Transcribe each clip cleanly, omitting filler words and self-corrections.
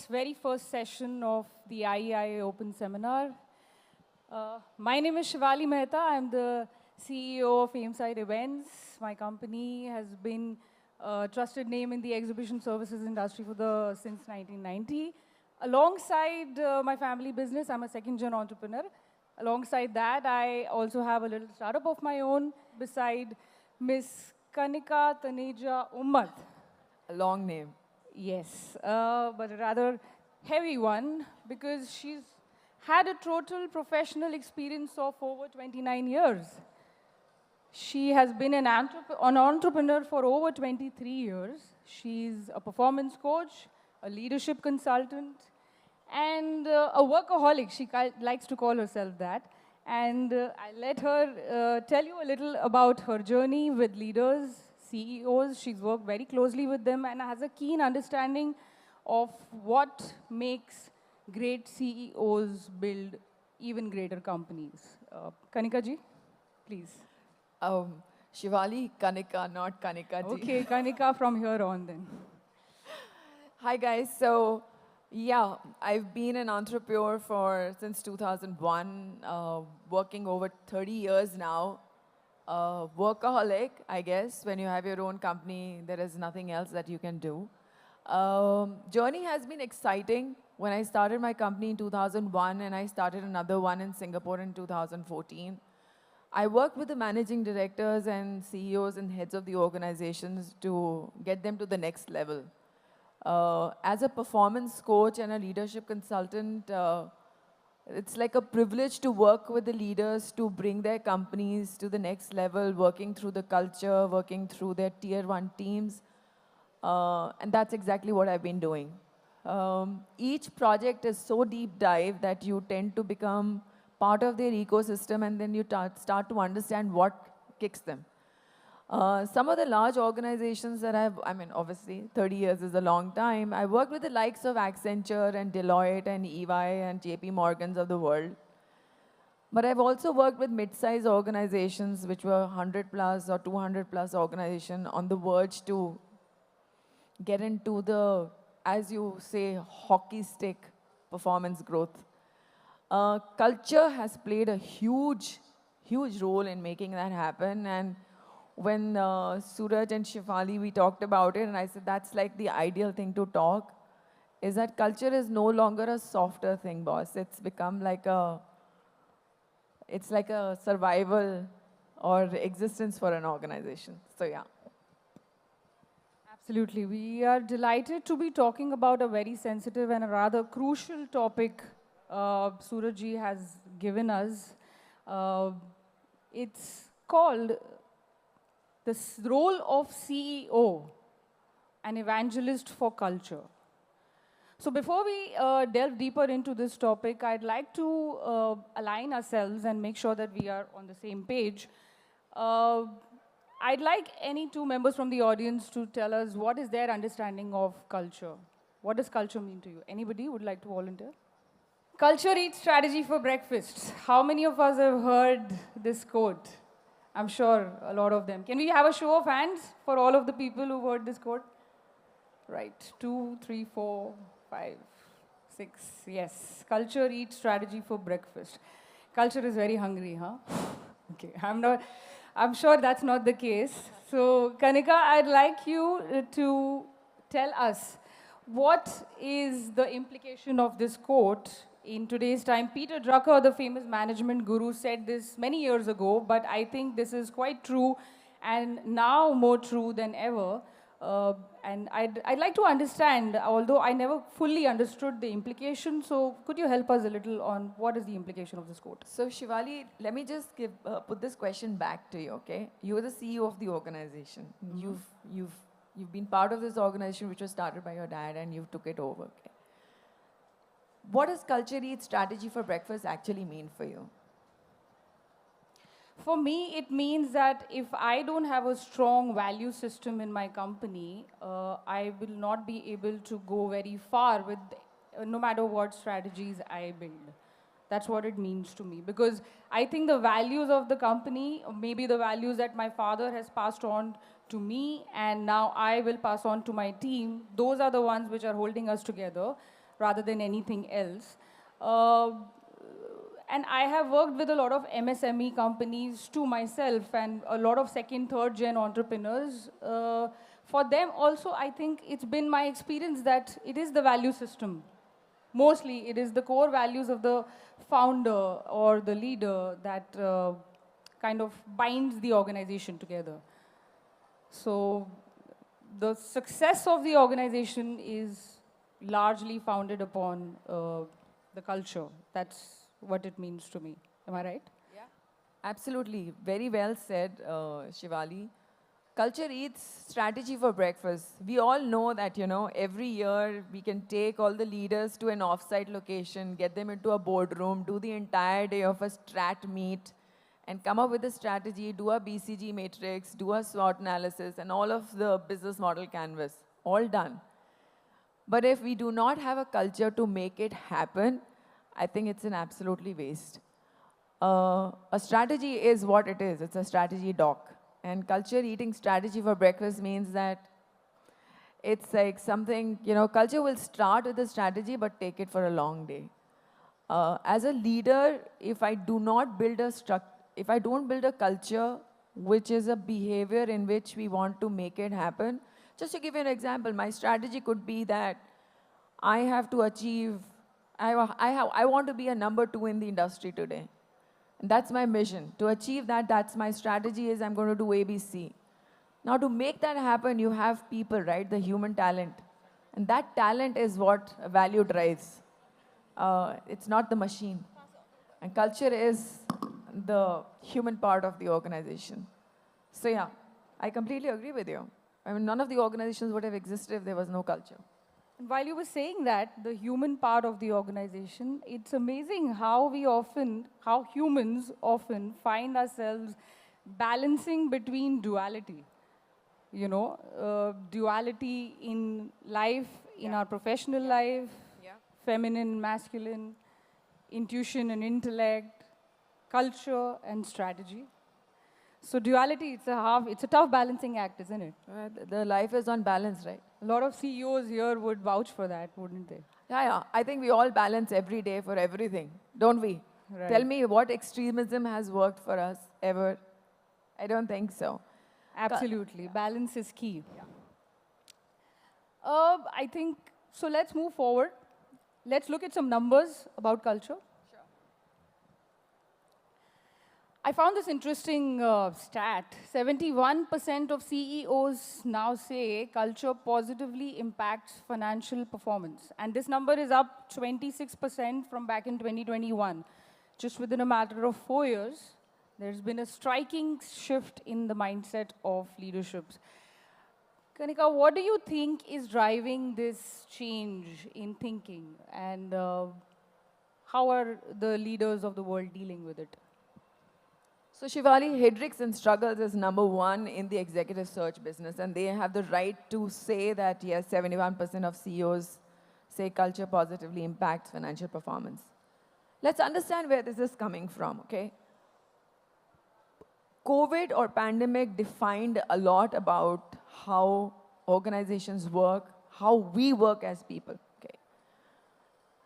very first session of the IEI Open Seminar. My name is 𝐈𝐄𝐈𝐀 𝐎𝐲𝐈𝐿. I'm the CEO of 𝐕𝐴𝐻 Events. My company has been a trusted name in the exhibition services industry since 1990. Alongside my family business, I'm a second-gen entrepreneur. Alongside that, I also have a little startup of my own beside Miss Kanika Taneja Ummat. A long name. Yes, but a rather heavy one because she's had a total professional experience of over 29 years. She has been an entrepreneur for over 23 years. She's a performance coach, a leadership consultant, and a workaholic. She likes to call herself that. And I let her tell you a little about her journey with leaders, CEOs. She's worked very closely with them and has a keen understanding of what makes great CEOs build even greater companies. Kanika ji, please. Shivali Kanika, not Kanika ji. Okay, Kanika from here on then. Hi guys, so yeah, I've been an entrepreneur since 2001, working over 30 years now. Workaholic, I guess. When you have your own company, there is nothing else that you can do. Journey has been exciting. When I started my company in 2001 and I started another one in Singapore in 2014, I worked with the managing directors and CEOs and heads of the organizations to get them to the next level. As a performance coach and a leadership consultant, it's like a privilege to work with the leaders to bring their companies to the next level, working through the culture, working through their tier 1 teams. And that's exactly what I've been doing. Each project is so deep dive that you tend to become part of their ecosystem and then you start to understand what kicks them. Some of the large organizations that obviously 30 years is a long time. I worked with the likes of Accenture and Deloitte and EY and JP Morgans of the world. But I've also worked with mid-sized organizations which were 100 plus or 200 plus organization on the verge to get into the, as you say, hockey stick performance growth. Culture has played a huge role in making that happen. And when Suraj and Shivali, we talked about it, and I said that's like the ideal thing to talk, is that culture is no longer a softer thing, boss. It's become like it's like a survival or existence for an organization. So yeah. Absolutely. We are delighted to be talking about a very sensitive and a rather crucial topic Surajji has given us. It's called the role of CEO, an evangelist for culture. So before we delve deeper into this topic, I'd like to align ourselves and make sure that we are on the same page. I'd like any two members from the audience to tell us what is their understanding of culture. What does culture mean to you? Anybody would like to volunteer? Culture eats strategy for breakfast. How many of us have heard this quote? I'm sure a lot of them. Can we have a show of hands for all of the people who've heard this quote? Right, 2, 3, 4, 5, 6, yes. Culture eats strategy for breakfast. Culture is very hungry, huh? Okay, I'm sure that's not the case. So, Kanika, I'd like you to tell us what is the implication of this quote in today's time. Peter Drucker, the famous management guru, said this many years ago, but I think this is quite true and now more true than ever. And I'd like to understand, although I never fully understood the implication, so could you help us a little on what is the implication of this quote? So Shivali, let me just put this question back to you, okay? You are the CEO of the organization. Mm-hmm. You've been part of this organization which was started by your dad and you took it over, okay? What does culture eat strategy for breakfast actually mean for you? For me, it means that if I don't have a strong value system in my company, I will not be able to go very far with no matter what strategies I build. That's what it means to me. Because I think the values of the company, or maybe the values that my father has passed on to me, and now I will pass on to my team, those are the ones which are holding us together rather than anything else. And I have worked with a lot of MSME companies too myself, and a lot of second, third gen entrepreneurs. For them also, I think it's been my experience that it is the value system. Mostly, it is the core values of the founder or the leader that kind of binds the organization together. So the success of the organization is largely founded upon the culture. That's what it means to me. Am I right? Yeah. Absolutely. Very well said, Shivali. Culture eats strategy for breakfast. We all know that, every year we can take all the leaders to an offsite location, get them into a boardroom, do the entire day of a strat meet, and come up with a strategy, do a BCG matrix, do a SWOT analysis, and all of the business model canvas. All done. But if we do not have a culture to make it happen, I think it's an absolutely waste. A strategy is what it is. It's a strategy doc. And culture eating strategy for breakfast means that it's like something, culture will start with a strategy but take it for a long day. As a leader, if I don't build a culture which is a behavior in which we want to make it happen, just to give you an example, my strategy could be that I have to achieve, I want to be a number 2 in the industry today. And that's my mission. To achieve that, that's my strategy is I'm going to do ABC. Now to make that happen, you have people, right? The human talent. And that talent is what value drives. It's not the machine. And culture is the human part of the organization. So yeah, I completely agree with you. I mean, none of the organizations would have existed if there was no culture. And while you were saying that, the human part of the organization, it's amazing how humans often find ourselves balancing between duality. Duality in life, in our professional life, feminine, masculine, intuition and intellect, culture and strategy. So duality, it's a tough balancing act, isn't it? The life is on balance, right? A lot of CEOs here would vouch for that, wouldn't they? Yeah. I think we all balance every day for everything, don't we? Right. Tell me what extremism has worked for us ever. I don't think so. Absolutely. Balance is key. Yeah. I think, so let's move forward. Let's look at some numbers about culture. I found this interesting stat. 71% of CEOs now say culture positively impacts financial performance. And this number is up 26% from back in 2021. Just within a matter of 4 years, there's been a striking shift in the mindset of leaderships. Kanika, what do you think is driving this change in thinking? And how are the leaders of the world dealing with it? So Shivali, 𝐸𝐻𝐷RICS struggles is #1 in the executive search business, and they have the right to say that, yes, 71% of CEOs say culture positively impacts financial performance. Let's understand where this is coming from, okay? COVID or pandemic defined a lot about how organizations work, how we work as people, okay?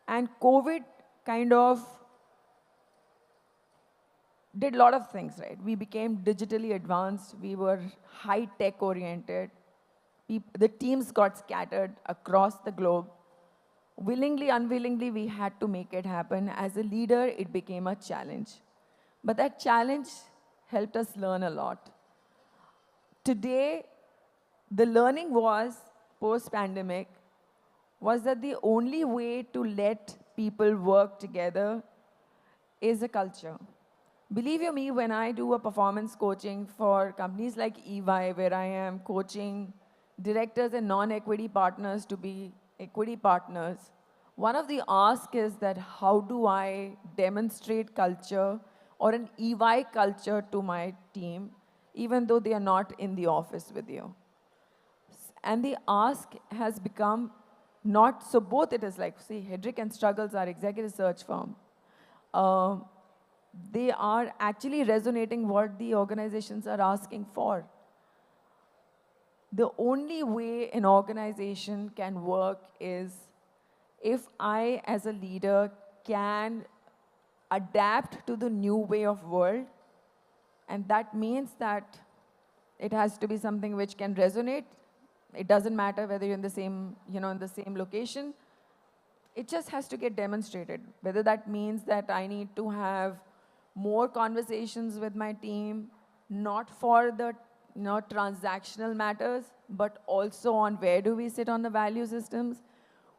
And COVID kind of did a lot of things, right? We became digitally advanced. We were high-tech oriented. The teams got scattered across the globe. Willingly, unwillingly, we had to make it happen. As a leader, it became a challenge. But that challenge helped us learn a lot. Today, the learning was, post-pandemic, was that the only way to let people work together is a culture. Believe you me, when I do a performance coaching for companies like EY, where I am coaching directors and non-equity partners to be equity partners, one of the asks is that how do I demonstrate culture or an EY culture to my team, even though they are not in the office with you? And the ask has become not, so both it is like, see, 𝐸𝐻𝐷RICS and Struggles, our executive search firm. uh, they are actually resonating what the organizations are asking for. The only way an organization can work is if I, as a leader, can adapt to the new way of world, and that means that it has to be something which can resonate. It doesn't matter whether you're in the same, in the same location. It just has to get demonstrated. Whether that means that I need to have more conversations with my team, not for the transactional matters, but also on where do we sit on the value systems,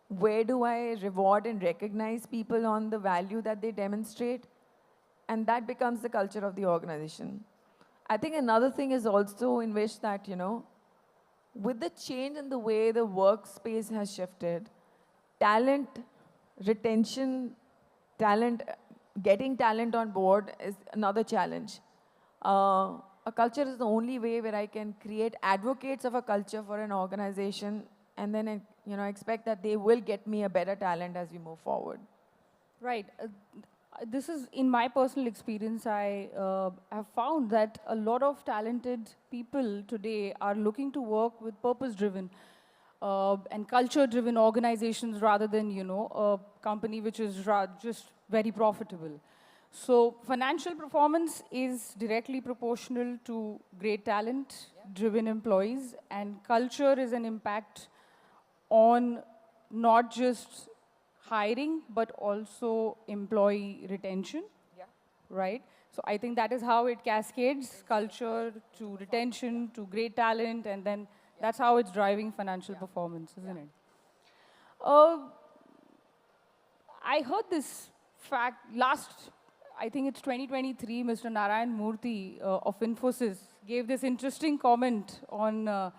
where do I reward and recognize people on the value that they demonstrate, and that becomes the culture of the organization. I think another thing is also in which that, with the change in the way the workspace has shifted, talent, retention, getting talent on board is another challenge. A culture is the only way where I can create advocates of a culture for an organization, and then expect that they will get me a better talent as we move forward. Right. This is, in my personal experience, I have found that a lot of talented people today are looking to work with purpose-driven and culture-driven organizations rather than, a company which is just very profitable. So financial performance is directly proportional to great talent-driven employees, and culture is an impact on not just hiring, but also employee retention, right? So I think that is how it cascades, culture to retention to great talent, and then that's how it's driving financial performance, isn't it? I heard this fact I think it's 2023, Mr. 𝐼𝐿 Murthy of Infosys gave this interesting comment on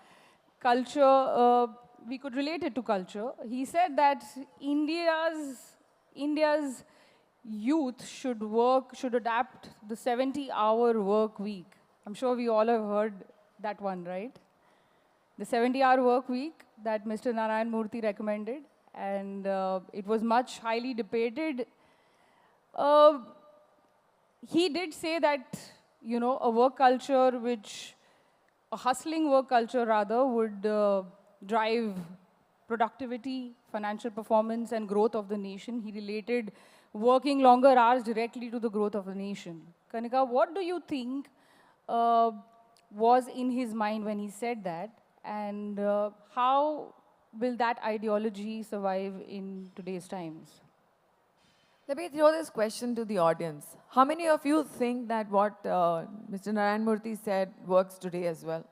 culture. We could relate it to culture. He said that India's youth should adapt the 70-hour work week. I'm sure we all have heard that one, right? The 70-hour work week that Mr. 𝐼𝐿 Murthy recommended, and it was much highly debated. He did say that, a work culture a hustling work culture rather, would drive productivity, financial performance, and growth of the nation. He related working longer hours directly to the growth of the nation. Kanika, what do you think was in his mind when he said that? And how will that ideology survive in today's times? Let me throw this question to the audience. How many of you think that what Mr. 𝐼𝐿 Murthy said works today as well?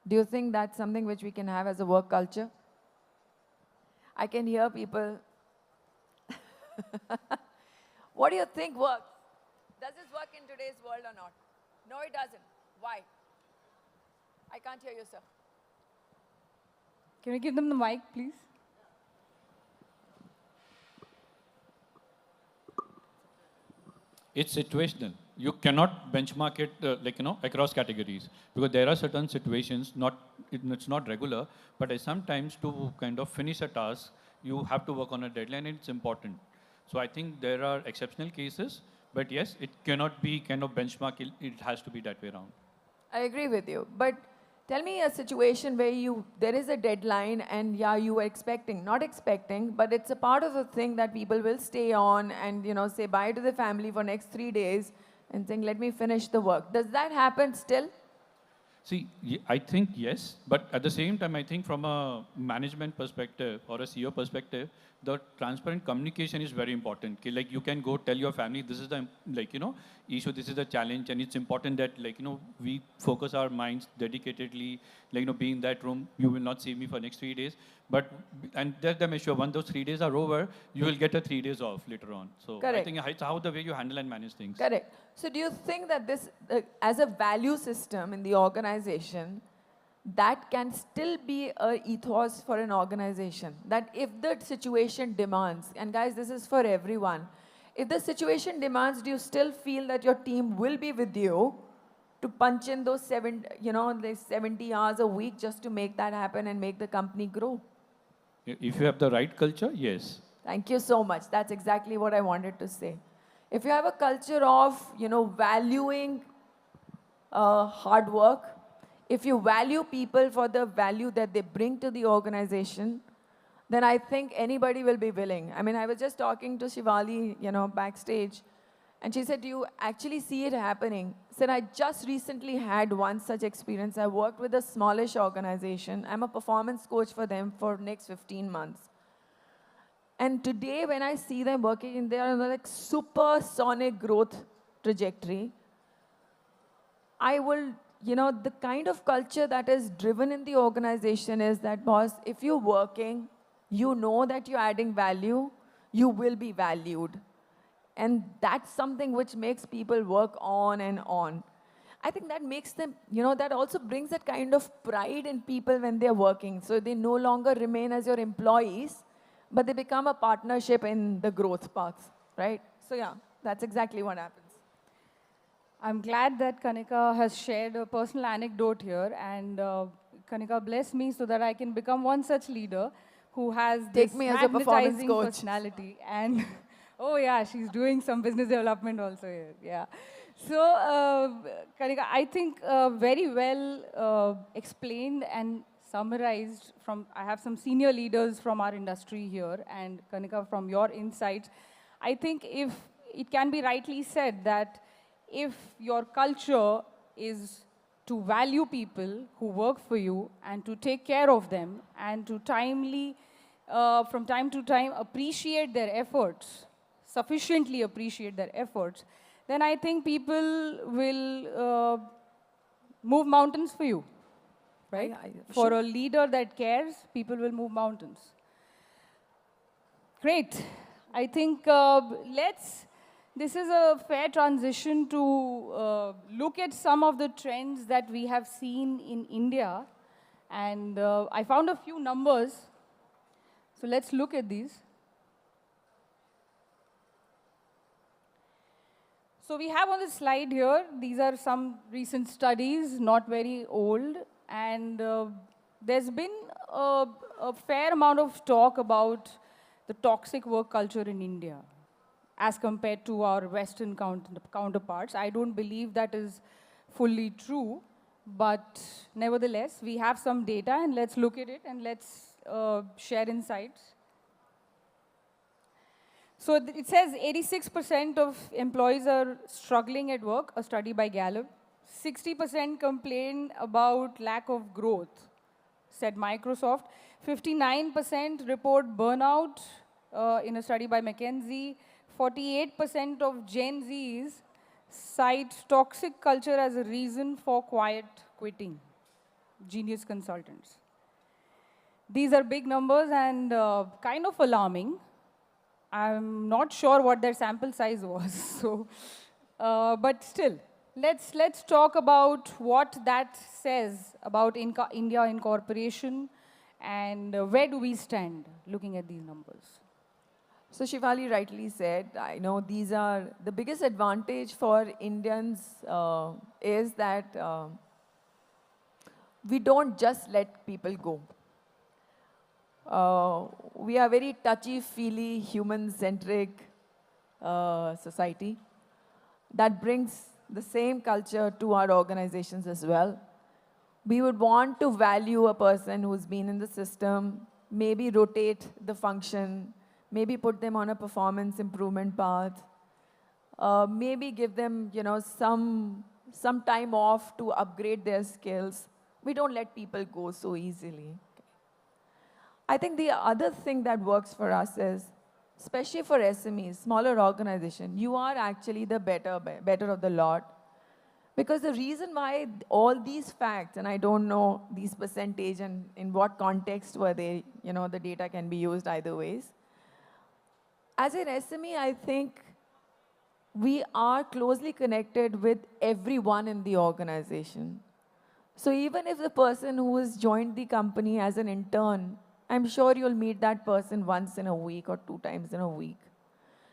Do you think that's something which we can have as a work culture? I can hear people. What do you think works? Does this work in today's world or not? No, it doesn't. Why? I can't hear you, sir. Can we give them the mic, please? It's situational. You cannot benchmark it across categories, because there are certain situations, it's not regular, but sometimes to kind of finish a task, you have to work on a deadline, and it's important. So I think there are exceptional cases, but yes, it cannot be kind of benchmark, it has to be that way around. I agree with you, but tell me a situation where there is a deadline and you are not expecting, but it's a part of the thing that people will stay on and say bye to the family for next 3 days and think, let me finish the work. Does that happen still? See, I think yes, but at the same time, I think from a management perspective or a CEO perspective, the transparent communication is very important. Like you can go tell your family, this is the, issue, this is the challenge, and it's important that, we focus our minds dedicatedly, be in that room, you will not see me for next 3 days. And let them assure, once those 3 days are over, you will get a 3 days off later on. So Correct. I think it's how the way you handle and manage things. Correct. So do you think that this, as a value system in the organization, that can still be an ethos for an organization? That if the situation demands, and guys, this is for everyone, if the situation demands, do you still feel that your team will be with you to punch in those 70 hours a week just to make that happen and make the company grow? If you have the right culture, yes. Thank you so much. That's exactly what I wanted to say. if you have a culture of, valuing hard work, if you value people for the value that they bring to the organization, then I think anybody will be willing. I mean, I was just talking to Shivali, backstage, and she said, do you actually see it happening? I said, I just recently had one such experience. I worked with a smallish organization. I'm a performance coach for them for next 15 months. And today, when I see them working, they are on a like supersonic growth trajectory. I will, the kind of culture that is driven in the organization is that, boss, if you're working, you know that you're adding value, you will be valued. And that's something which makes people work on and on. I think that makes them, that also brings that kind of pride in people when they're working. So they no longer remain as your employees, but they become a partnership in the growth paths, right? So yeah, that's exactly what happens. I'm glad that Kanika has shared a personal anecdote here, and Kanika bless me so that I can become one such leader who has this magnetizing personality. And oh yeah, she's doing some business development also here. Yeah. So Kanika, I think very well explained and summarized from. I have some senior leaders from our industry here, and Kanika, from your insights, I think if it can be rightly said that if your culture is to value people who work for you and to take care of them and to from time to time, appreciate their efforts, sufficiently appreciate their efforts, then I think people will move mountains for you, right? For a leader that cares, people will move mountains. Great. I think this is a fair transition to look at some of the trends that we have seen in India. And I found a few numbers. So let's look at these. So we have on the slide here, these are some recent studies, not very old. And there's been a fair amount of talk about the toxic work culture in India as compared to our Western counterparts. I don't believe that is fully true, but nevertheless, we have some data, and let's look at it, and let's share insights. So it says 86% of employees are struggling at work, a study by Gallup. 60% complain about lack of growth, said Microsoft. 59% report burnout in a study by McKinsey. 48% of Gen Zs cite toxic culture as a reason for quiet quitting. Genius Consultants. These are big numbers and kind of alarming. I'm not sure what their sample size was. So, but still, let's talk about what that says about India incorporation and where do we stand looking at these numbers. So Shivali rightly said, I know these are, the biggest advantage for Indians is that we don't just let people go. We are very touchy-feely, human-centric society that brings the same culture to our organizations as well. We would want to value a person who's been in the system, maybe rotate the function, maybe put them on a performance improvement path, maybe give them, some time off to upgrade their skills. We don't let people go so easily. I think the other thing that works for us is, especially for SMEs, smaller organization, you are actually the better of the lot. Because the reason why all these facts, and I don't know these percentage and in what context were they, the data can be used either ways. As an SME, I think we are closely connected with everyone in the organization. So even if the person who has joined the company as an intern, I'm sure you'll meet that person once in a week or 2 times in a week.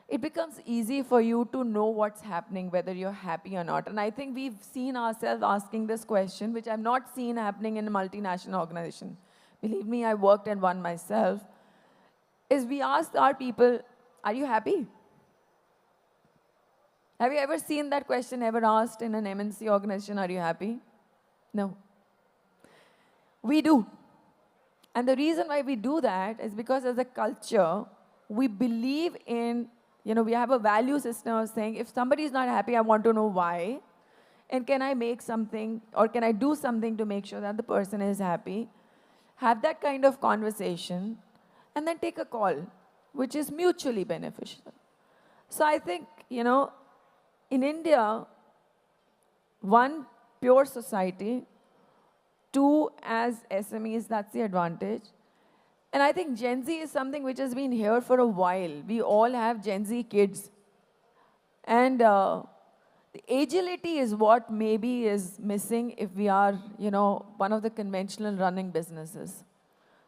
It becomes easy for you to know what's happening, whether you're happy or not. And I think we've seen ourselves asking this question, which I've not seen happening in a multinational organization. Believe me, I worked in one myself, is we asked our people, are you happy? Have you ever seen that question ever asked in an MNC organization, are you happy? No. We do. And the reason why we do that is because as a culture, we believe in, we have a value system of saying, if somebody is not happy, I want to know why. And can I make something, or can I do something to make sure that the person is happy? Have that kind of conversation, and then take a call, which is mutually beneficial. So I think, in India, one, pure society, two, as SMEs, that's the advantage. And I think Gen Z is something which has been here for a while. We all have Gen Z kids. And the agility is what maybe is missing if we are, one of the conventional running businesses.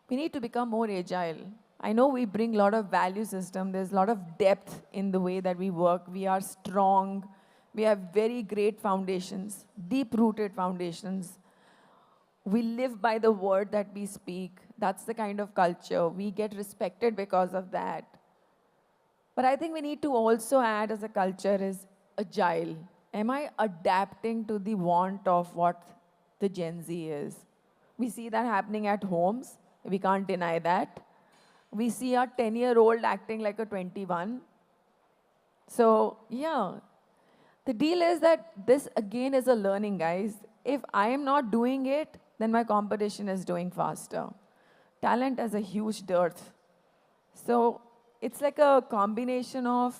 We need to become more agile. I know we bring a lot of value system. There's a lot of depth in the way that we work. We are strong. We have very great foundations, deep-rooted foundations. We live by the word that we speak. That's the kind of culture. We get respected because of that. But I think we need to also add as a culture is agile. Am I adapting to the want of what the Gen Z is? We see that happening at homes. We can't deny that. We see a 10-year-old acting like a 21. So, yeah. The deal is that this, again, is a learning, guys. If I am not doing it, then my competition is doing faster. Talent has a huge dearth. So, it's like a combination of,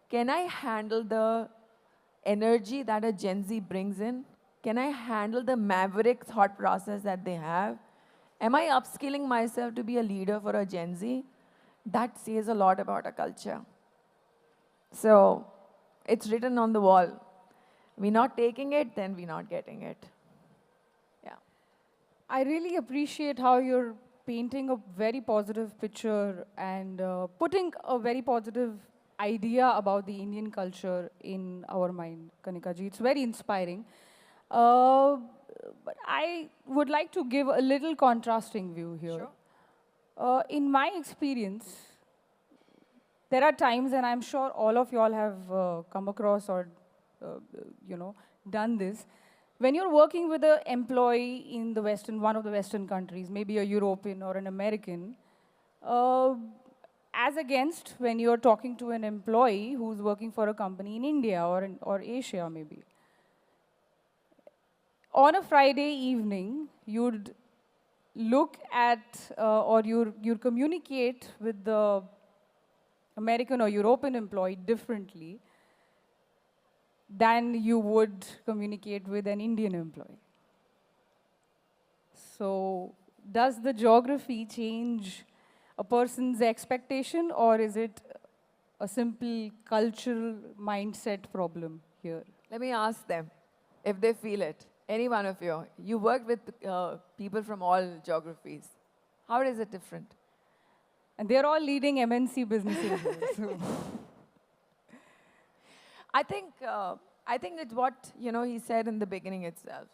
can I handle the energy that a Gen Z brings in? Can I handle the maverick thought process that they have? Am I upskilling myself to be a leader for a Gen Z? That says a lot about a culture. So it's written on the wall. We're not taking it, then we're not getting it. Yeah. I really appreciate how you're painting a very positive picture and putting a very positive idea about the Indian culture in our mind, Kanika ji. It's very inspiring. But I would like to give a little contrasting view here. Sure. In my experience, there are times, and I'm sure all of you all have come across or, done this. When you're working with an employee in one of the Western countries, maybe a European or an American, as against when you're talking to an employee who's working for a company in India or Asia, maybe. On a Friday evening, you'd look at or you'd communicate with the American or European employee differently than you would communicate with an Indian employee. So does the geography change a person's expectation, or is it a simple cultural mindset problem here? Let me ask them if they feel it. Any one of you, you worked with people from all geographies. How is it different? And they're all leading MNC businesses. So. I think it's what he said in the beginning itself.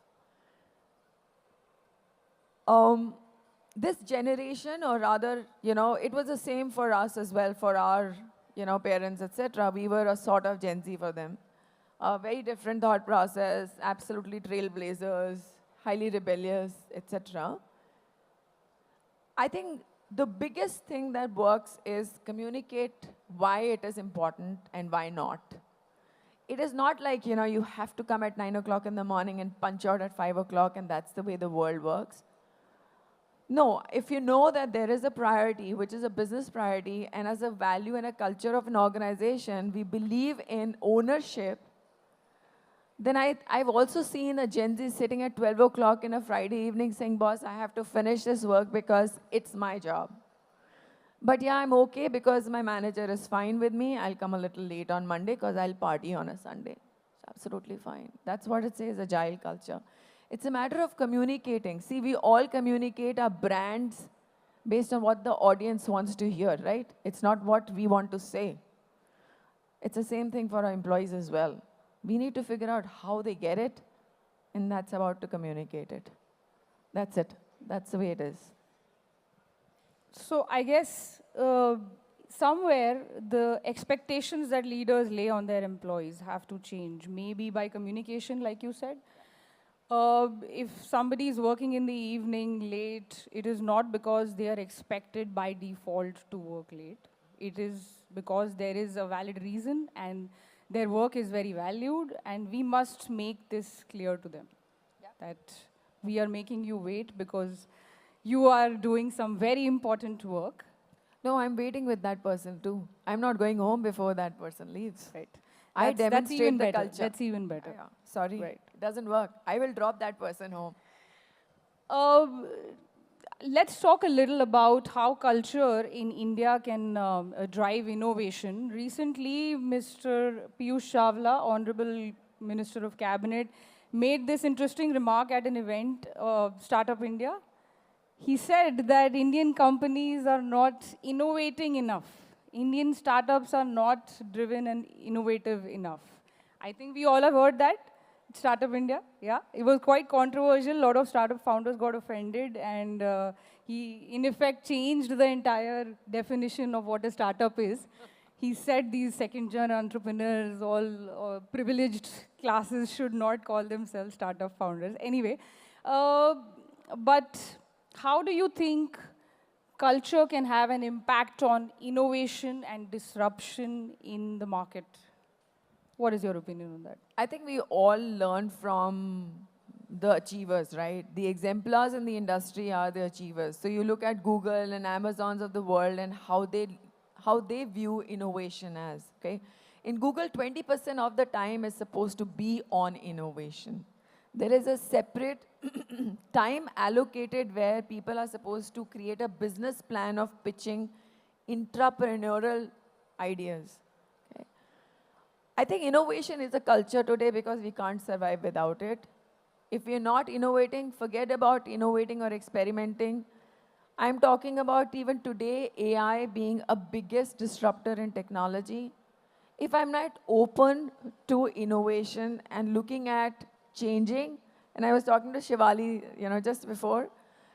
This generation, or rather, it was the same for us as well, for our parents, etc. We were a sort of Gen Z for them. A very different thought process, absolutely trailblazers, highly rebellious, etc. I think the biggest thing that works is communicate why it is important and why not. It is not like, you have to come at 9 o'clock in the morning and punch out at 5 o'clock and that's the way the world works. No, if you know that there is a priority, which is a business priority, and as a value and a culture of an organization, we believe in ownership, then I've also seen a Gen Z sitting at 12 o'clock in a Friday evening saying, boss, I have to finish this work because it's my job. But yeah, I'm okay because my manager is fine with me. I'll come a little late on Monday because I'll party on a Sunday. It's absolutely fine. That's what it says, agile culture. It's a matter of communicating. See, we all communicate our brands based on what the audience wants to hear, right? It's not what we want to say. It's the same thing for our employees as well. We need to figure out how they get it, and that's about to communicate it. That's it. That's the way it is. So I guess somewhere the expectations that leaders lay on their employees have to change, maybe by communication, like you said. If somebody is working in the evening late, it is not because they are expected by default to work late. It is because there is a valid reason and their work is very valued, and we must make this clear to them. That we are making you wait because you are doing some very important work. No, I'm waiting with that person too. I'm not going home before that person leaves. Right. I That's even demonstrate the better. culture. That's even better. Yeah, sorry, Right. it doesn't work. I will drop that person home. Uh, let's talk a little about how culture in India can drive innovation. Recently, Mr. Piyush Chawla, Honorable Minister of Cabinet, made this interesting remark at an event, Startup India. He said that Indian companies are not innovating enough. Indian startups are not driven and innovative enough. I think we all have heard that. Startup India, yeah. It was quite controversial. A lot of startup founders got offended, and he, in effect, changed the entire definition of what a startup is. He said these second-gen entrepreneurs, all privileged classes, should not call themselves startup founders. Anyway, but how do you think culture can have an impact on innovation and disruption in the market? What is your opinion on that? I think we all learn from the achievers, right? The exemplars in the industry are the achievers. So you look at Google and Amazons of the world and how they view innovation as, okay? In Google, 20% of the time is supposed to be on innovation. There is a separate time allocated where people are supposed to create a business plan of pitching intrapreneurial ideas. Okay? I think innovation is a culture today because we can't survive without it. If we're not innovating, forget about innovating or experimenting. I'm talking about even today, AI being a biggest disruptor in technology. If I'm not open to innovation and looking at changing, and I was talking to Shivali, just before,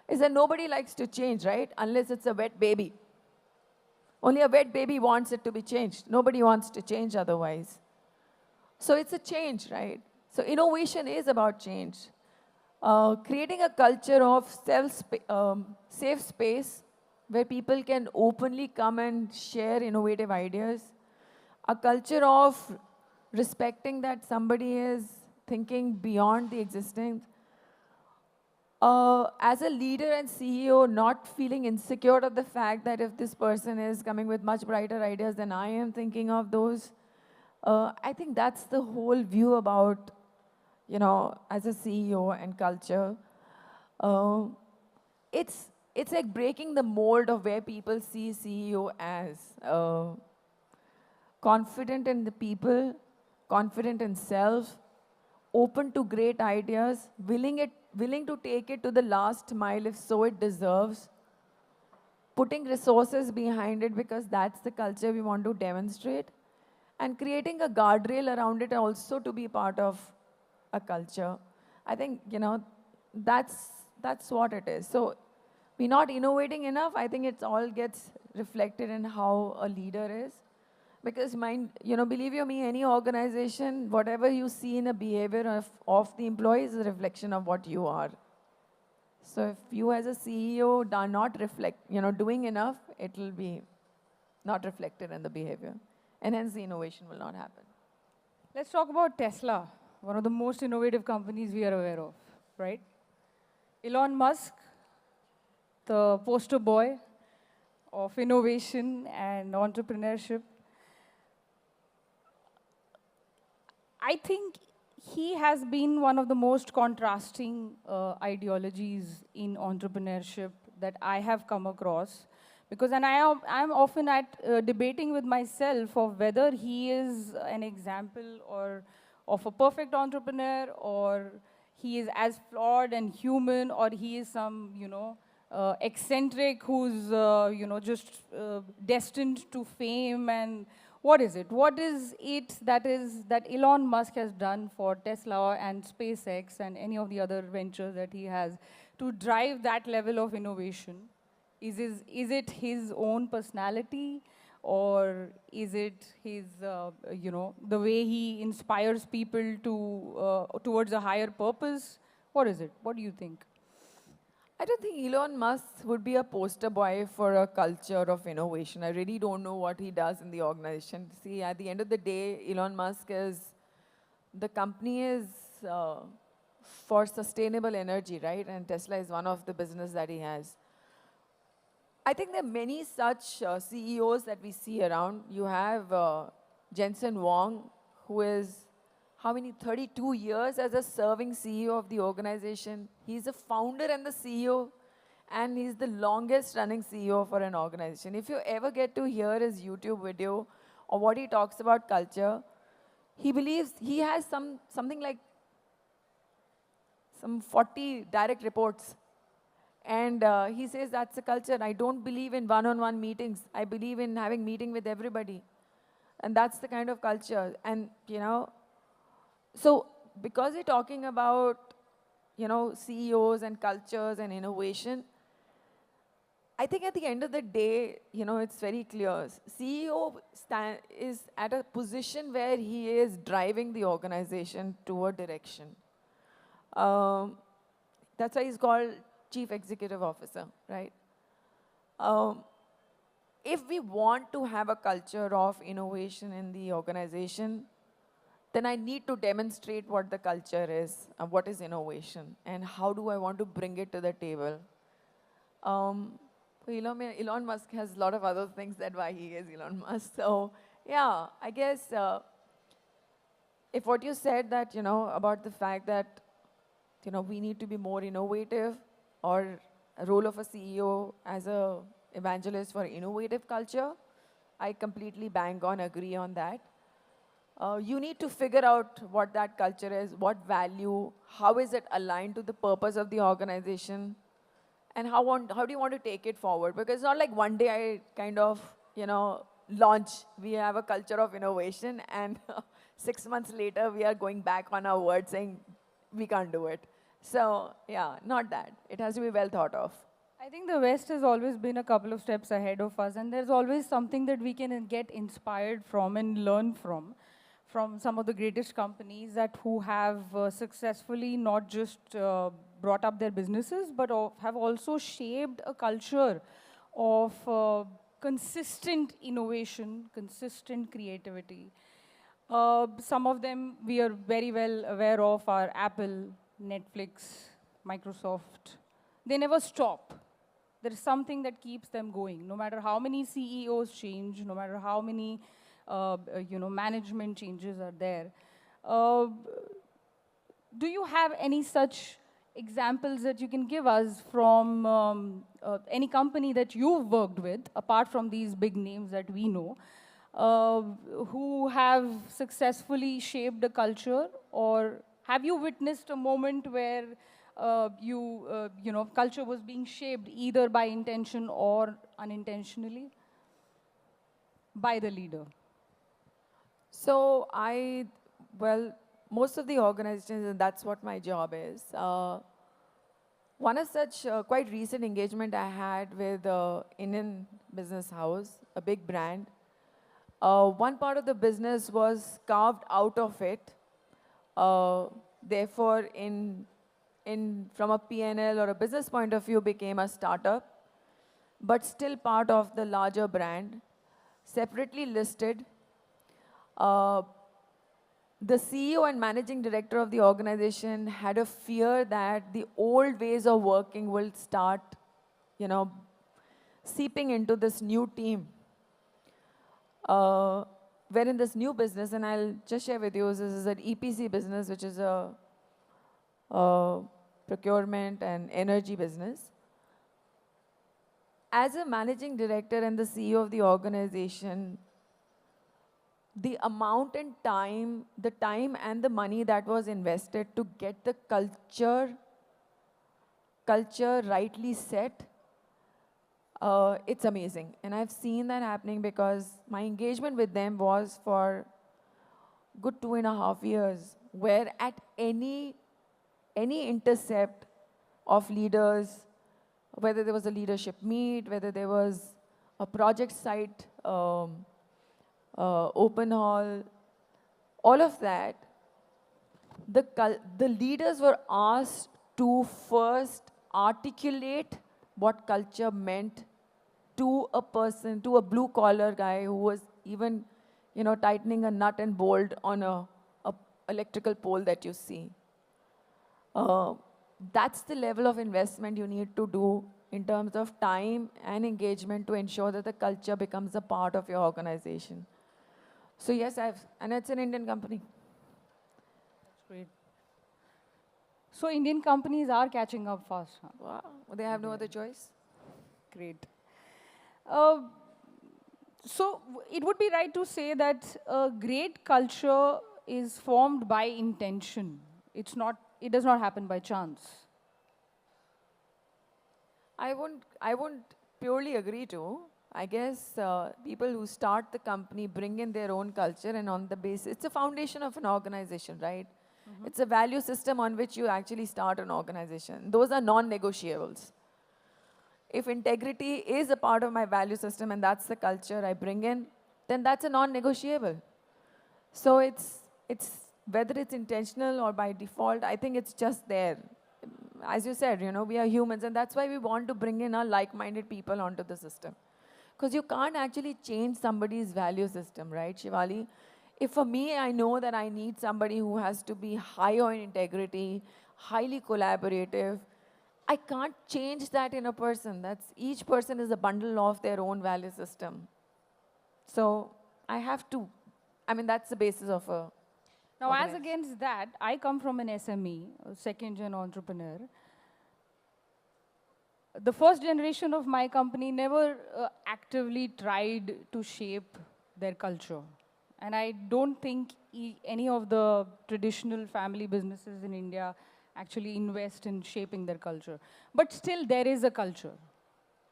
is that nobody likes to change, right? Unless it's a wet baby. Only a wet baby wants it to be changed. Nobody wants to change otherwise. So it's a change, right? So innovation is about change. Creating a culture of safe space where people can openly come and share innovative ideas. A culture of respecting that somebody is thinking beyond the existing. As a leader and CEO, not feeling insecure of the fact that if this person is coming with much brighter ideas than I am thinking of those, I think that's the whole view about, as a CEO and culture. It's like breaking the mold of where people see CEO as confident in the people, confident in self, open to great ideas, willing to take it to the last mile if so it deserves, putting resources behind it because that's the culture we want to demonstrate, and creating a guardrail around it also to be part of a culture. I think, that's what it is. So we're not innovating enough. I think it all gets reflected in how a leader is. Because believe you me, any organization, whatever you see in a behavior of the employee is a reflection of what you are. So if you as a CEO are not doing enough, it will be not reflected in the behavior. And hence the innovation will not happen. Let's talk about Tesla, one of the most innovative companies we are aware of, right? Elon Musk, the poster boy of innovation and entrepreneurship. I think he has been one of the most contrasting ideologies in entrepreneurship that I have come across. Because, and I'm often debating with myself of whether he is an example of a perfect entrepreneur, or he is as flawed and human, or he is some, eccentric who's, just destined to fame. And what is it? What is it that Elon Musk has done for Tesla and SpaceX and any of the other ventures that he has to drive that level of innovation? Is it his own personality, or is it his, the way he inspires people to towards a higher purpose? What is it? What do you think? I don't think Elon Musk would be a poster boy for a culture of innovation. I really don't know what he does in the organization. See, at the end of the day, Elon Musk the company is for sustainable energy, right? And Tesla is one of the business that he has. I think there are many such CEOs that we see around. You have Jensen Huang, who is, 32 years as a serving CEO of the organization. He's the founder and the CEO, and he's the longest running CEO for an organization. If you ever get to hear his YouTube video or what he talks about culture, he believes he has something like some 40 direct reports. And he says that's the culture. I don't believe in one-on-one meetings. I believe in having meeting with everybody. And that's the kind of culture. And, so because we're talking about, CEOs and cultures and innovation, I think at the end of the day, it's very clear. CEO is at a position where he is driving the organization to a direction. That's why he's called Chief Executive Officer, right? If we want to have a culture of innovation in the organization, then I need to demonstrate what the culture is, what is innovation, and how do I want to bring it to the table. Elon Musk has a lot of other things that why he is Elon Musk. So yeah, I guess if what you said that, about the fact that, we need to be more innovative, or a role of a CEO as a evangelist for innovative culture, I completely bang on, agree on that. You need to figure out what that culture is, what value, how is it aligned to the purpose of the organization, and how do you want to take it forward? Because it's not like one day I kind of, launch, we have a culture of innovation, and 6 months later we are going back on our word saying we can't do it. So yeah, not that. It has to be well thought of. I think the West has always been a couple of steps ahead of us, and there's always something that we can get inspired from and learn from some of the greatest companies who have successfully not just brought up their businesses, but have also shaped a culture of consistent innovation, consistent creativity. Some of them we are very well aware of are Apple, Netflix, Microsoft. They never stop. There is something that keeps them going. No matter how many CEOs change, no matter how many management changes are there. Do you have any such examples that you can give us from any company that you've worked with, apart from these big names that we know, who have successfully shaped a culture? Or have you witnessed a moment where culture was being shaped either by intention or unintentionally by the leader? So most of the organizations, and that's what my job is. One of such quite recent engagement I had with Indian business house, a big brand. One part of the business was carved out of it. Therefore, from a P&L or a business point of view, became a startup, but still part of the larger brand, separately listed. The CEO and managing director of the organization had a fear that the old ways of working will start, seeping into this new team. Where in this new business, and I'll just share with you, this is an EPC business, which is a procurement and energy business. As a managing director and the CEO of the organization, the amount and the time and the money that was invested to get the culture rightly set, it's amazing. And I've seen that happening because my engagement with them was for good 2.5 years, where at any intercept of leaders, whether there was a leadership meet, whether there was a project site open hall, all of that, the leaders were asked to first articulate what culture meant to a person, to a blue-collar guy who was even, tightening a nut and bolt on a electrical pole that you see. That's the level of investment you need to do in terms of time and engagement to ensure that the culture becomes a part of your organization. So yes, and it's an Indian company. That's great. So Indian companies are catching up fast. Huh? Wow, they have no other choice. Great. So it would be right to say that a great culture is formed by intention. It does not happen by chance. I won't purely agree to. I guess people who start the company bring in their own culture, and on the basis, it's a foundation of an organization, right? Mm-hmm. It's a value system on which you actually start an organization. Those are non-negotiables. If integrity is a part of my value system and that's the culture I bring in, then that's a non-negotiable. So it's whether it's intentional or by default, I think it's just there. As you said, we are humans, and that's why we want to bring in our like-minded people onto the system. Because you can't actually change somebody's value system, right, Shivali? If for me, I know that I need somebody who has to be high on integrity, highly collaborative, I can't change that in a person. Each person is a bundle of their own value system. So I have to, that's the basis of a... Now, as against that, I come from an SME, a second-gen entrepreneur. The first generation of my company never actively tried to shape their culture. And I don't think any of the traditional family businesses in India actually invest in shaping their culture. But still, there is a culture,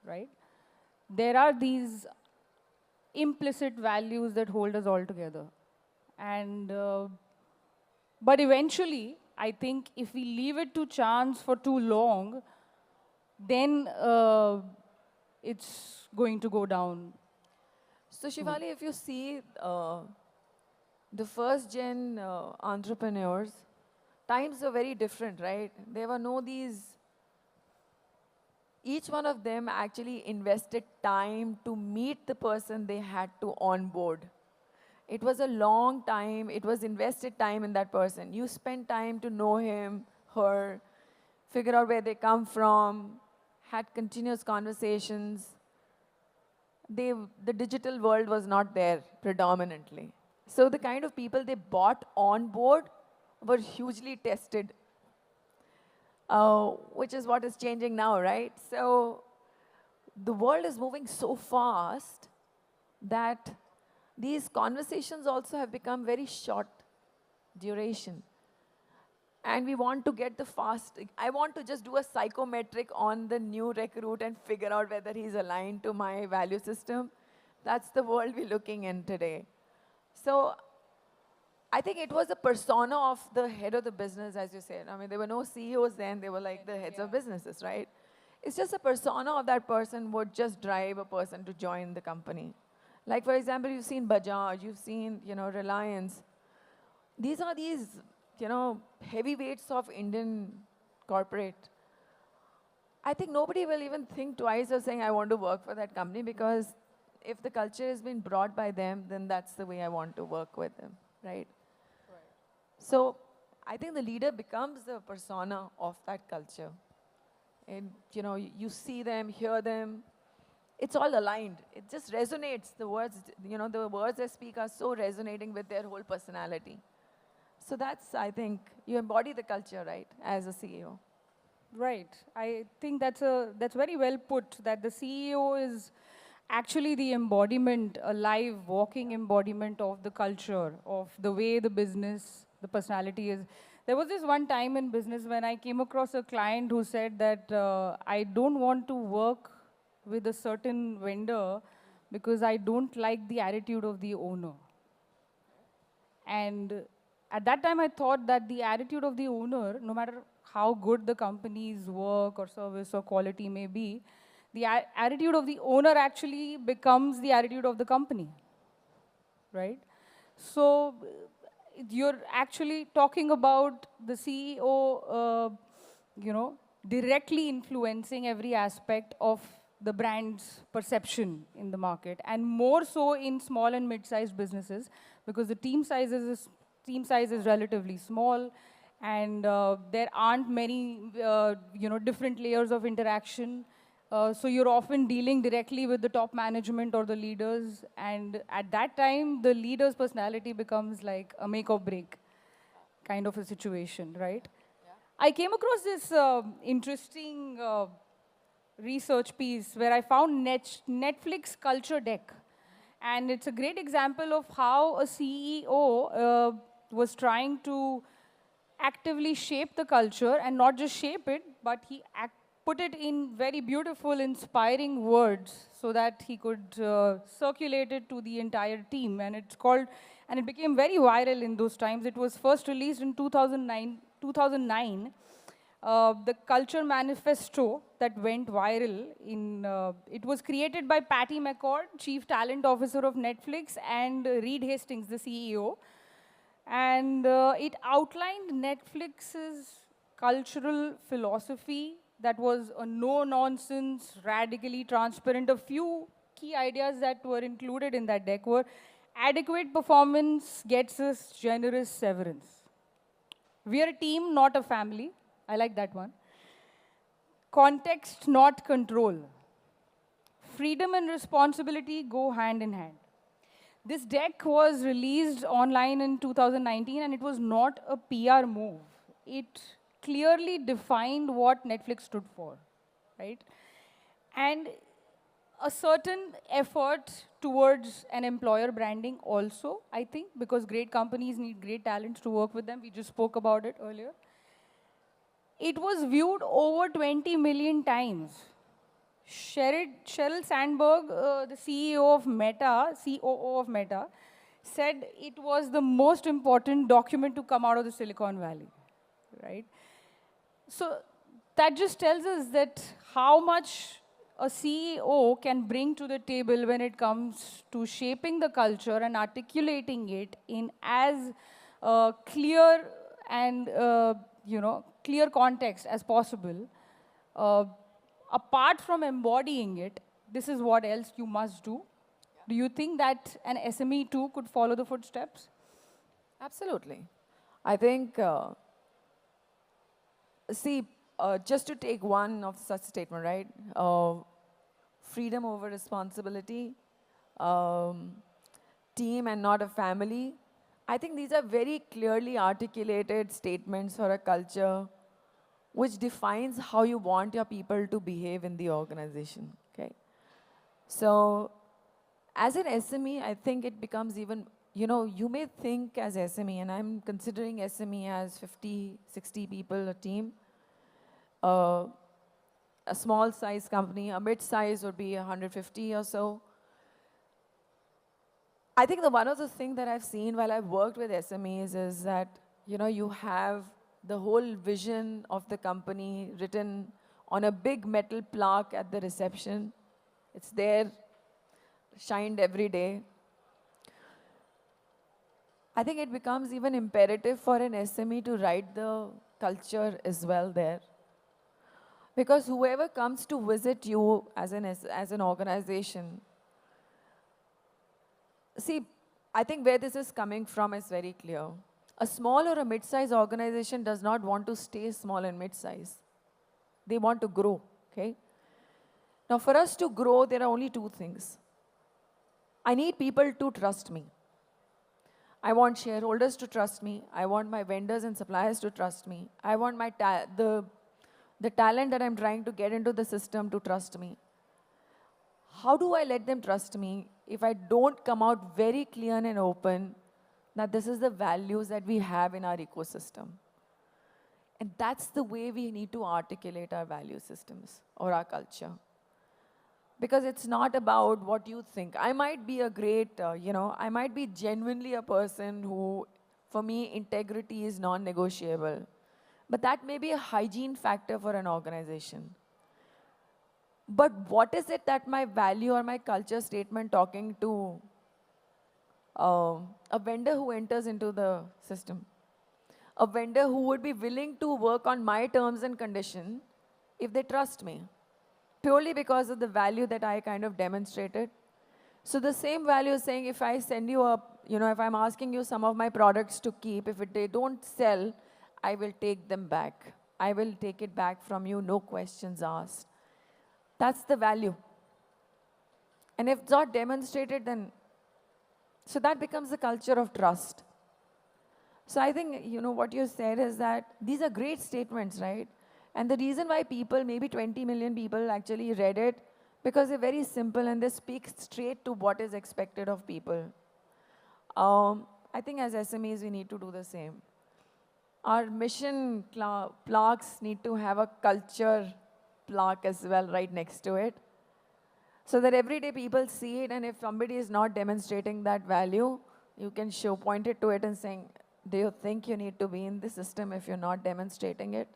right? There are these implicit values that hold us all together. And, but eventually, I think if we leave it to chance for too long, then it's going to go down. So Shivali, if you see the first-gen entrepreneurs, times were very different, right? There were each one of them actually invested time to meet the person they had to onboard. It was a long time, it was invested time in that person. You spent time to know him, her, figure out where they come from, had continuous conversations. The digital world was not there predominantly. So the kind of people they bought on board were hugely tested, which is what is changing now, right? So the world is moving so fast that these conversations also have become very short duration. And we want to get I want to just do a psychometric on the new recruit and figure out whether he's aligned to my value system. That's the world we're looking in today. So I think it was a persona of the head of the business, as you said. There were no CEOs then, they were like the heads of businesses, right? It's just a persona of that person would just drive a person to join the company. Like, for example, you've seen Bajaj, you've seen, Reliance. These are heavyweights of Indian corporate. I think nobody will even think twice of saying, I want to work for that company, because if the culture has been brought by them, then that's the way I want to work with them, right? So I think the leader becomes the persona of that culture. And, you see them, hear them. It's all aligned. It just resonates. The words, the words they speak are so resonating with their whole personality. So that's, I think, you embody the culture, right, as a CEO. Right. I think that's very well put, that the CEO is actually the embodiment, a live, walking embodiment of the culture, of the way the business, the personality is. There was this one time in business when I came across a client who said that I don't want to work with a certain vendor because I don't like the attitude of the owner. And at that time, I thought that the attitude of the owner, no matter how good the company's work or service or quality may be, the attitude of the owner actually becomes the attitude of the company, right? So you're actually talking about the CEO, directly influencing every aspect of the brand's perception in the market, and more so in small and mid-sized businesses, because the team size is relatively small, and there aren't many, different layers of interaction. So you're often dealing directly with the top management or the leaders, and at that time, the leader's personality becomes like a make or break kind of a situation, right? Yeah. I came across this interesting research piece where I found Netflix culture deck. And it's a great example of how a CEO was trying to actively shape the culture, and not just shape it, but he put it in very beautiful, inspiring words so that he could circulate it to the entire team. And it became very viral in those times. It was first released in 2009. The culture manifesto that went viral it was created by Patty McCord, Chief Talent Officer of Netflix, and Reed Hastings, the CEO. And it outlined Netflix's cultural philosophy that was a no-nonsense, radically transparent. A few key ideas that were included in that deck were: adequate performance gets us generous severance. We are a team, not a family. I like that one. Context, not control. Freedom and responsibility go hand in hand. This deck was released online in 2019, and it was not a PR move. It clearly defined what Netflix stood for, right? And a certain effort towards an employer branding also, I think, because great companies need great talents to work with them. We just spoke about it earlier. It was viewed over 20 million times. Sheryl Sandberg, the CEO of Meta, COO of Meta, said it was the most important document to come out of the Silicon Valley, right? So that just tells us that how much a CEO can bring to the table when it comes to shaping the culture and articulating it in as clear and clear context as possible. Apart from embodying it, this is what else you must do. Do you think that an SME too could follow the footsteps? Absolutely. I think, just to take one of such statement, right? Freedom over responsibility, team and not a family. I think these are very clearly articulated statements for a culture which defines how you want your people to behave in the organization, okay? So as an SME, I think it becomes even, you may think as SME, and I'm considering SME as 50, 60 people, a team. A small size company, a mid-size would be 150 or so. I think one of the things that I've seen while I've worked with SMEs is that, you have the whole vision of the company written on a big metal plaque at the reception. It's there, shined every day. I think it becomes even imperative for an SME to write the culture as well there. Because whoever comes to visit you as an organization, see, I think where this is coming from is very clear. A small or a mid-size organization does not want to stay small and mid-size. They want to grow, okay? Now, for us to grow, there are only two things. I need people to trust me. I want shareholders to trust me. I want my vendors and suppliers to trust me. I want my the talent that I'm trying to get into the system to trust me. How do I let them trust me if I don't come out very clear and open that this is the values that we have in our ecosystem? And that's the way we need to articulate our value systems or our culture. Because it's not about what you think. I might be a great, I might be genuinely a person who, for me, integrity is non-negotiable. But that may be a hygiene factor for an organization. But what is it that my value or my culture statement talking to a vendor who enters into the system? A vendor who would be willing to work on my terms and condition if they trust me, purely because of the value that I kind of demonstrated. So the same value is saying if I send you a, if I'm asking you some of my products to keep, if they don't sell, I will take them back. I will take it back from you, no questions asked. That's the value. And if it's not demonstrated, then, so that becomes the culture of trust. So I think, what you said is that these are great statements, right? And the reason why people, maybe 20 million people actually read it, because they're very simple and they speak straight to what is expected of people. I think as SMEs, we need to do the same. Our mission plaques need to have a culture plaque as well right next to it, so that everyday people see it, and if somebody is not demonstrating that value, you can point it to it and saying, do you think you need to be in the system if you're not demonstrating it?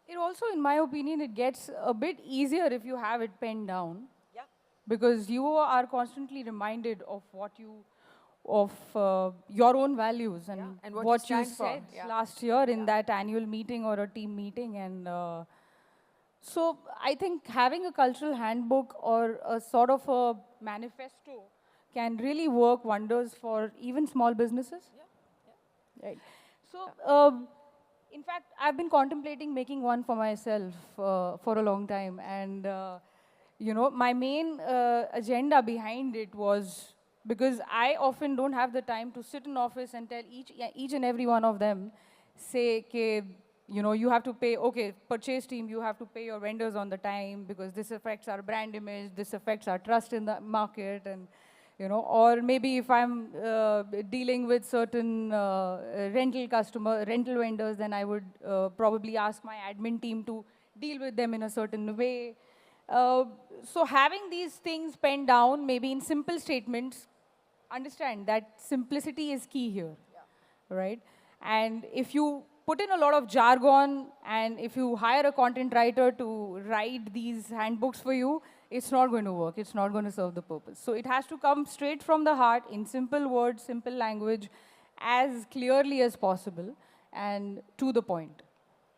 It also, in my opinion, it gets a bit easier if you have it penned down. Yeah. Because you are constantly reminded of your own values and what you said last year in that annual meeting or a team meeting. And so I think having a cultural handbook or a sort of a manifesto can really work wonders for even small businesses. Yeah. Right. So, in fact, I've been contemplating making one for myself for a long time. And, my main agenda behind it was because I often don't have the time to sit in office and tell each and every one of them, say, you have to pay, purchase team, you have to pay your vendors on the time because this affects our brand image, this affects our trust in the market, and or maybe if I'm dealing with certain rental vendors, then I would probably ask my admin team to deal with them in a certain way. So having these things penned down, maybe in simple statements, understand that simplicity is key here, right? And if you put in a lot of jargon and if you hire a content writer to write these handbooks for you, it's not going to work. It's not going to serve the purpose. So it has to come straight from the heart in simple words, simple language, as clearly as possible and to the point,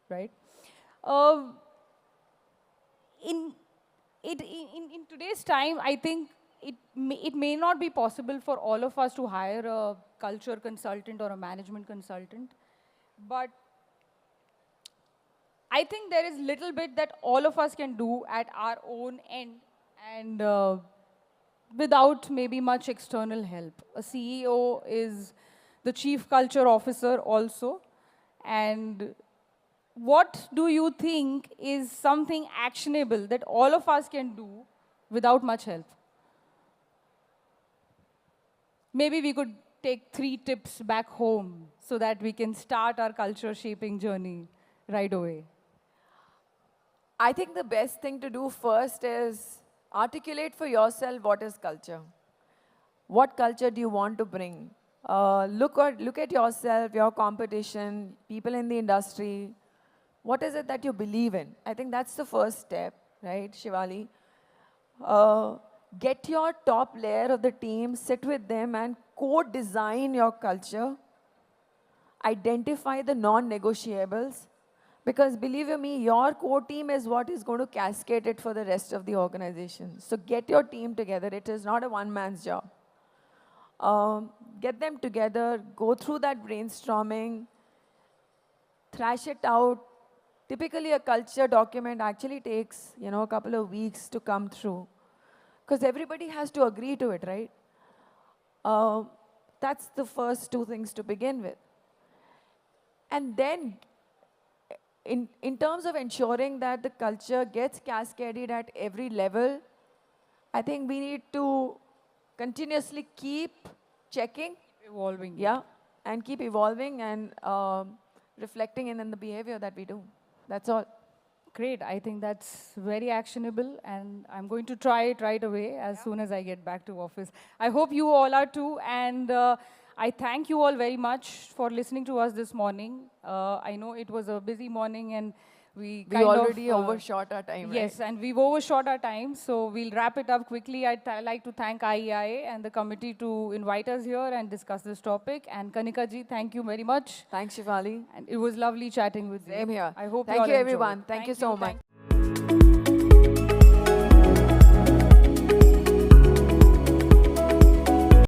right? In today's time, I think it may not be possible for all of us to hire a culture consultant or a management consultant, but I think there is little bit that all of us can do at our own end and without maybe much external help. A CEO is the chief culture officer also. And what do you think is something actionable that all of us can do without much help? Maybe we could take 3 tips back home so that we can start our culture shaping journey right away. I think the best thing to do first is articulate for yourself what is culture. What culture do you want to bring? Look at yourself, your competition, people in the industry. What is it that you believe in? I think that's the first step, right, Shivali? Get your top layer of the team, sit with them and co-design your culture. Identify the non-negotiables. Because believe you me, your core team is what is going to cascade it for the rest of the organization. So get your team together. It is not a one-man's job. Get them together, go through that brainstorming, thrash it out. Typically, a culture document actually takes, a couple of weeks to come through. Because everybody has to agree to it, right? That's the first 2 things to begin with. And then, in terms of ensuring that the culture gets cascaded at every level, I think we need to continuously keep checking. Evolving. Yeah, and keep evolving and reflecting in the behavior that we do. That's all. Great. I think that's very actionable, and I'm going to try it right away as soon as I get back to office. I hope you all are too, and I thank you all very much for listening to us this morning. I know it was a busy morning, and We already overshot our time, right? Yes, and we've overshot our time, so we'll wrap it up quickly. I'd like to thank IEIA and the committee to invite us here and discuss this topic. And Kanika ji, thank you very much. Thanks, Shivali. And it was lovely chatting with you. Same here. I hope Thank all you, enjoyed. everyone. Thank you so much.